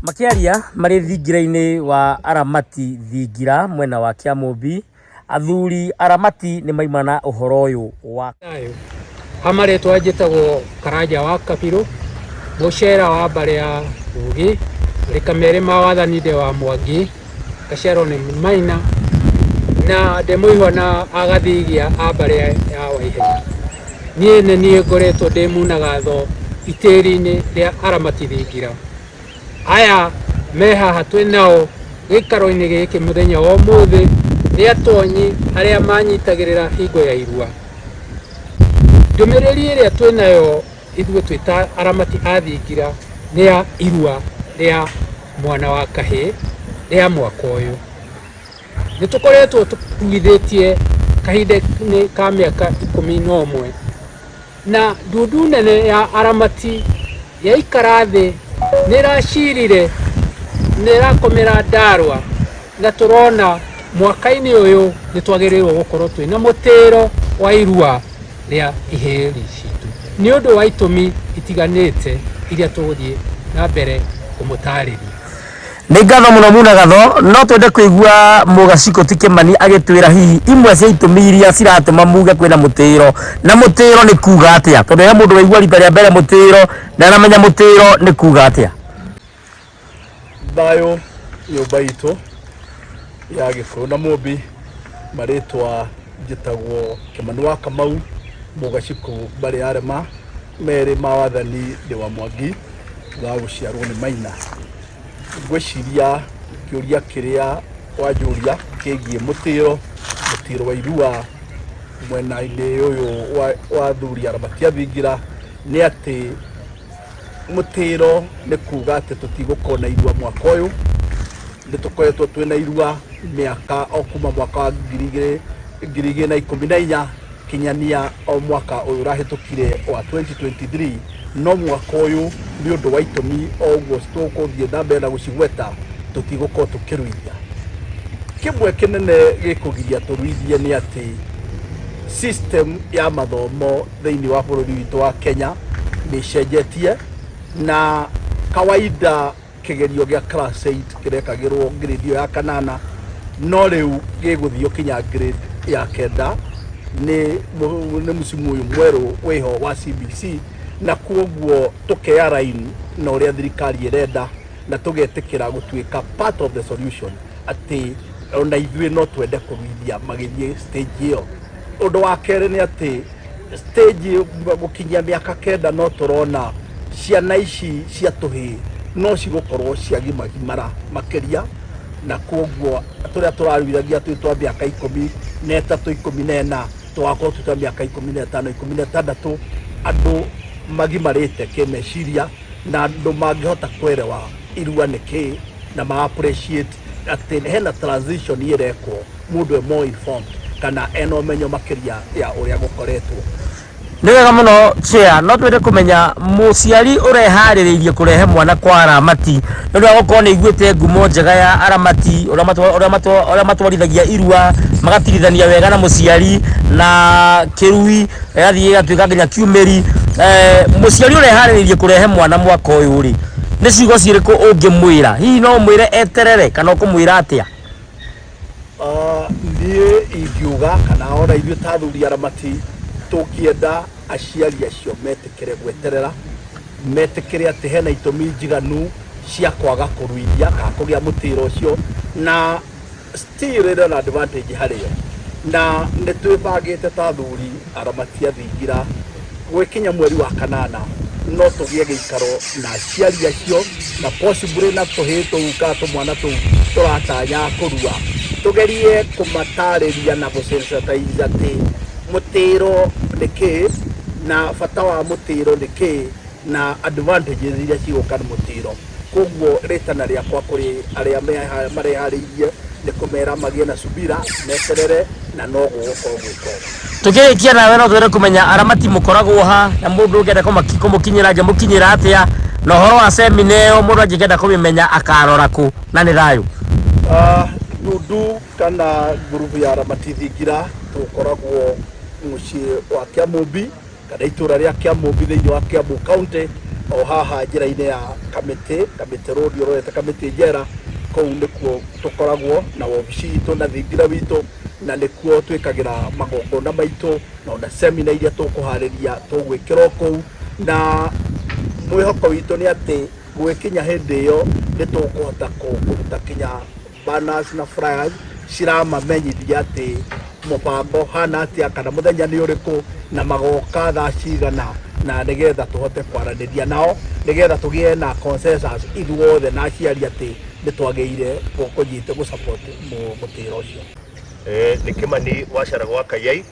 Makiaria mari thingiraini wa aramati thingira mwena wa Kiamumbi, athuri aramati ni maimana uhoro uyu wa amaretwa njitagwo Karaja wa Kabiru, mucera wa mbare ya Ugi, rikamere mawathanire wa Mwangi, Gacero ni Maina na ndemuihwa na agathigia a mbare ya Waihenya. Nie ngoretwo ndimunaga tho itiri-ini ria aramati thingira. Aya me haha twinao gikaro-ini giki muthenya wa umuthi ni atonyi aria manyitagirira hingo ya irua. Ndumiriri iria twinayo ithuĩ twita aramati a thingira ni ya irua ria mwana wa kahii ria mwaka uyu. Nitukoretwo tukuithitie kahinda-ini ka miaka 11 na ndundu nene ya aramati yaikara thi niracirire nirakomera Ndarwa na turona mwaka-ini uyu nitwagirirwo gukorwo twina mutiro wa irua ria ihiri citu ni undu wa itumi itiganite iria tuguthie na mbere kumutariria. Ni ngatho muno munagatho, no twende kuigua Mugaciko ti Kimani agitwira hihi imwe cia itumi iria ciratuma muge kwina mutiro, na mutiro ni kuga atia, tondu he mundu waigua rita ria mbere mutiro na aramenya mutiro ni kuga atia. Thayo nyumba itu ya Gikuru na Mumbi, maritwa njitagwo Kimani wa Kamau, Mugaciko mbare arema meri mawathani ndi wa Mwangi wa guciarwo ni Maina. Gwiciria kiuria kiria wanjuria kigie mutiro wa irua mwena-ini uyu wa athuri aramati a thingira ni ati mutiro ni kuga ati tutigũkorwo na irua mwaka uyu. Nitukoretwo twina irua miaka o kuma mwaka wa 2014 kinyania o mwaka uyu rahitukire wa 2023, no mwaka uyu ni undu wa itumi oguo tukuthie na mbere na gucigweta tutigũkorwo tukiruithia. Kimwe kinene gikugiria turuithie ni ati system ya mathomo thiini wa bururi witu wa Kenya ni cenjetie, na kawaida kigerio gia class 8 kirekagirwo grade ya 8, no riu giguthio kinya grade ya 9 ni musimu uyu mweru wiho wa CBC, na kuoguo tukea line na uria thirikari irenda na tugetikira gutwika part of the solution ati ona ithuĩ no twende kuruithia magithie stage hiyo. Undu wa keri ni ati stage gukinyia miaka 9 no turona ciana ici cia tuhii no cigukorwo ciagimagimara makiria, na kuoguo turia turaruithagia twi twa miaka 13 14 twakorwo twa miaka 15 16 andu magimarite kimeciria na andu mangihota kwerewa irua niki na ma appreciate ati hena transition irekwo mundu e more informed kana eno umenyo makiria ya uria gukoretwo. Ni wega muno chair, no twende kumenya muciari urehaririirie kurehe mwana kwa aramati ndu wa gukorwo ni iguite ngumo njega ya aramati uria matwarithagia irua magatirithania wega na muciari na kirui yathie gatwika nginya kiumeri. Muciari urehaririirie kurehe mwana mwaka uyu ri ni ciugo ciriko ungimwira hihi no mwire eterere kana ukumwira atia? Ndie ingiuga kana ona ithuĩ ta athuri aramati tukienda aciari acio metikire gweterera, metikire ati hena itumi njiganu cia kwaga kuruithia kana kugia mutiro ucio, na still ĩrĩ na advantage harĩo, na nĩ twĩbangĩte ta athuri aramati a thingira gwikinya mweri wa 8 no tugie gĩikaro na aciari acio na possibly na tuhii tou ka tumwana tou turatanya kurua, tugerie kumatarĩria na gũsensitize ati mutiro niki na bata wa mutiro niki na advantages iria ciguka na mutiro. Koguo ritana riakwa kuri aria marehariirie ni kumera magie na subira meterere na no gukorwo gwiko. Tukirikia nawe no twende kumenya aramati mukoragwo ha na mundu ungenda kumukinyira nje mukinyira atia na horo wa semineo mundu angikenda kumenya akarora ku na ni thayu. Nundu kana group ya aramati thingira tukoragwo mucii wa Kiamumbi kana itura ria Kiamumbi thiini wa Kiambu County, o haha njira-inĩ ya Kamĩtĩ road ũrorete Kamĩtĩ njera kũu nĩkuo tũkoragwo na wabici itũ na thingira witũ, na nĩkuo twĩkagĩra magongona maitũ na ona semina iria tũkũharĩria tũgwĩkĩra kũu, na mwĩhoko witũ nĩ atĩ gwĩkinya hĩndĩ ĩyo nĩtũkũhota kũruta kinya banners na flyers ciramamenyithia atĩ mũbango hana atĩa kana mũthenya nĩ ũrĩkũ na magoka thaa cigana, na nĩgetha tũhote kwaranĩria nao nĩgetha tũgĩe na consensus ithuothe na aciari atĩ nĩtwagĩrĩire gũsupport mũtĩĩra ũcio. Nĩ Kĩmani wa Caragwa Kayai,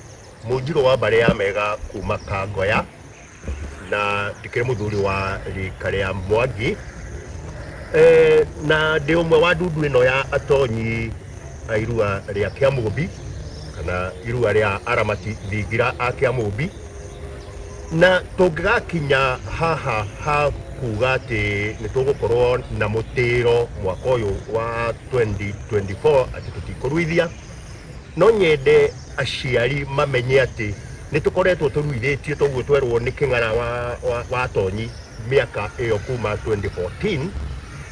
mũnjirũ wa mbarĩ ya Mega kuma Kangoya, na ndikĩrĩ mũthuri wa rika rĩa Mwangi, na ndĩ ũmwe wa ndundu ĩno ya atonyi a irua rĩa Kĩamũmbi kana irua rĩa aramati thingira a Kĩamũmbi, na tũngĩgakinya haha ha kuga atĩ nĩtũgũkorwo na mũtĩĩro mwaka ũyũ wa 2024 atĩ tũtikũruithia, no nyende aciari mamenye atĩ nĩtũkoretwo tũruithĩtie toguo twerwo nĩ kĩng'ara wa atonyi mĩaka ĩyo kuma 2014,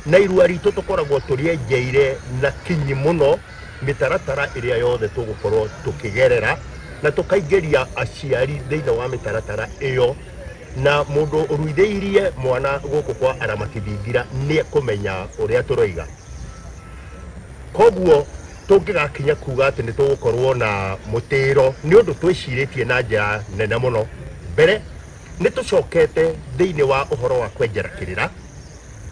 na irua ritũ tũkoragwo tũrĩenjeire na kinyi mũno mĩtaratara ĩrĩa yothe tũgũkorwo tũkĩgerera, na tũkaingĩria aciari thĩinĩ wa mĩtaratara ĩyo, na mũndũ ũruithĩirie mwana gũkũ kwa aramati thingira nĩ ekũmenya ũrĩa tũroiga. Koguo tũngĩgakinya kuga atĩ nĩtũgũkorwo na mũtĩĩro nĩ ũndũ twĩcirĩtie na njĩra nene mũno. Mbere nĩtũcokete thĩinĩ wa ũhoro wa kwenjera kĩrĩra,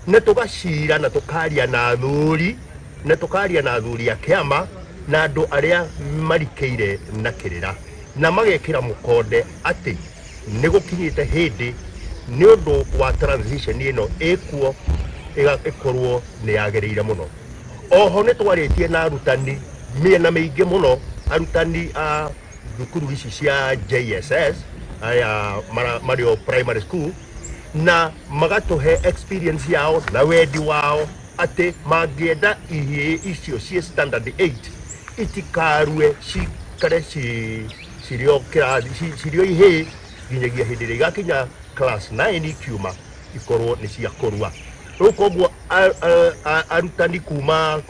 na tũgacira na tũkaria na athuri, na tũkaria na athuri a kĩama na andũ arĩa marikĩire na kĩrĩra, na magekĩra mũkonde atĩ nĩgũkinyĩte hĩndĩ nĩ ũndũ wa transition ĩno ĩkuo ĩkorwo nĩyagĩrĩire mũno. Oho nĩtwarĩtie na arutani mĩena mĩingĩ mũno, arutani a thukuru ici cia JSS aya marĩ o primary school, na magatũhe experience yao na wendi wao atĩ mangĩenda ihĩĩ icio ciĩ standard 8 itikarue cikare cirio ihĩĩ nginyagia hĩndĩ ĩrĩa igakinya class 9 ikiuma ikorwo nĩ cia kũrua. Rĩu koguo arutani kuma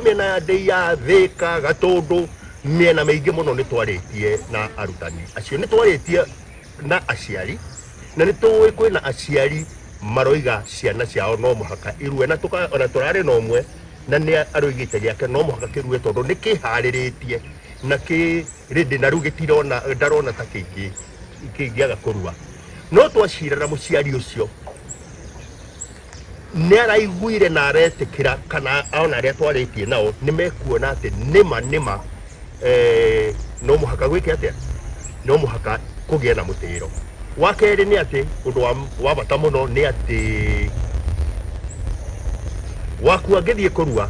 mĩena ya Ndeiya, Thĩka, Gatũndũ, mĩena mĩingĩ mũno nĩtwarĩtie na arutani acio, nĩtwarĩtie na aciari, na nĩtũĩ kwĩna aciari maroiga ciana ciao no mũhaka irue, na tũrarĩ na ũmwe na nĩ aroigĩte gĩake no mũhaka kĩrue tondũ nĩkĩharĩrĩtie na kĩrĩndĩ na rĩu gĩtirona ndarona ta kĩngĩaga kũrua. No twacira na mũciari ũcio nĩ araiguire na aretĩkĩra, kana ona arĩa twarĩtie nao nĩmekuona atĩ nĩma no mũhaka gwĩke atĩa, no mũhaka kũgĩa na mũtĩĩro. Wa kerĩ nĩ atĩ ũndũ wa bata mũno nĩ atĩ waku angĩthiĩ kũrua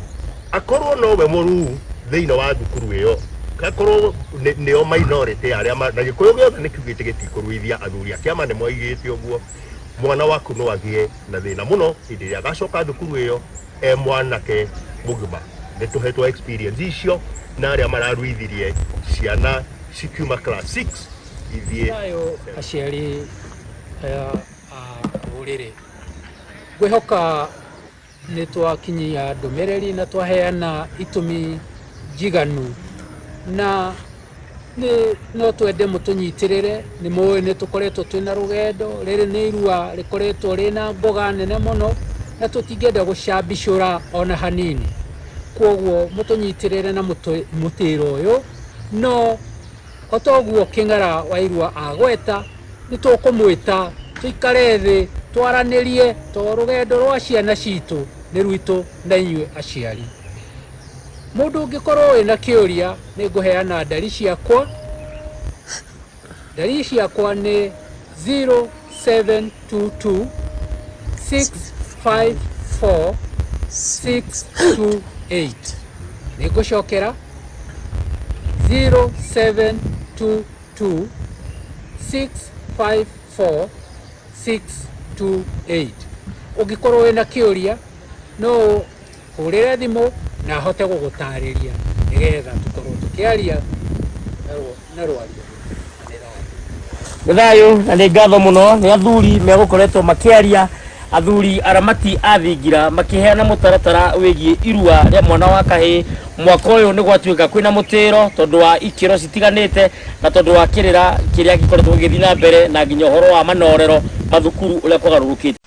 akorwo nowe mũruu thĩinĩ wa thukuru ĩyo, akorwo nĩo minority arĩa na gĩkũyũ gĩothe nĩkiugĩte gĩtikũruithia, athuri a kĩama nĩmoigĩte ũguo, mwana waku no agĩe na thĩna mũno hĩndĩ ĩrĩa agacoka thukuru ĩyo mwanake mũgima. Nĩtũhetwo experience icio na arĩa mararuithirie ciana cikiuma class 6 ithiĩ. Aciari aya rũrĩrĩ, ngwĩhoka nĩtwakinyia ndũmĩrĩri na twaheana itũmi njiganu, na no twende mũtũnyitĩrĩre. Nĩ mũĩ nĩtũkoretwo twĩna rũgendo, rĩrĩ nĩ irua rĩkoretwo rĩna mboga nene mũno na tũtingĩenda gũcambicũra ona hanini. Kwoguo mũtũnyitĩrĩre na mũtĩĩro ũyũ, no otoguo kĩng'ara wa irua agweta nĩtũkũmwĩta tũikare thĩ twaranĩrie, tondũ rũgendo rwa ciana citũ nĩ rwitũ na inyuĩ aciari. Mũndũ ũngĩkorwo wĩna kĩũria nĩngũheana ndari ciakwa. Ndari ciakwa nĩ 0722 654 628. Nĩngũcokera 0722 654 628. Ũngĩkorwo wĩna kĩũria no hũrĩre thimũ na hote gũgũtarĩria nĩgetha tũkorwo tũkĩaria na rwario. Nĩ thayũ na nĩ ngatho mũno nĩ athuri megũkoretwo makĩaria athuri aramati athingira makiheana mutaratara wigie irua ria mwana wa kahii mwaka uyu ni gwatuika kwina mutiro tondu wa ikiro citiganite na tondu wa kirira kiria gikoretwo githina mbere na nginya horo wa manorero mathukuru uria kwagarurukite.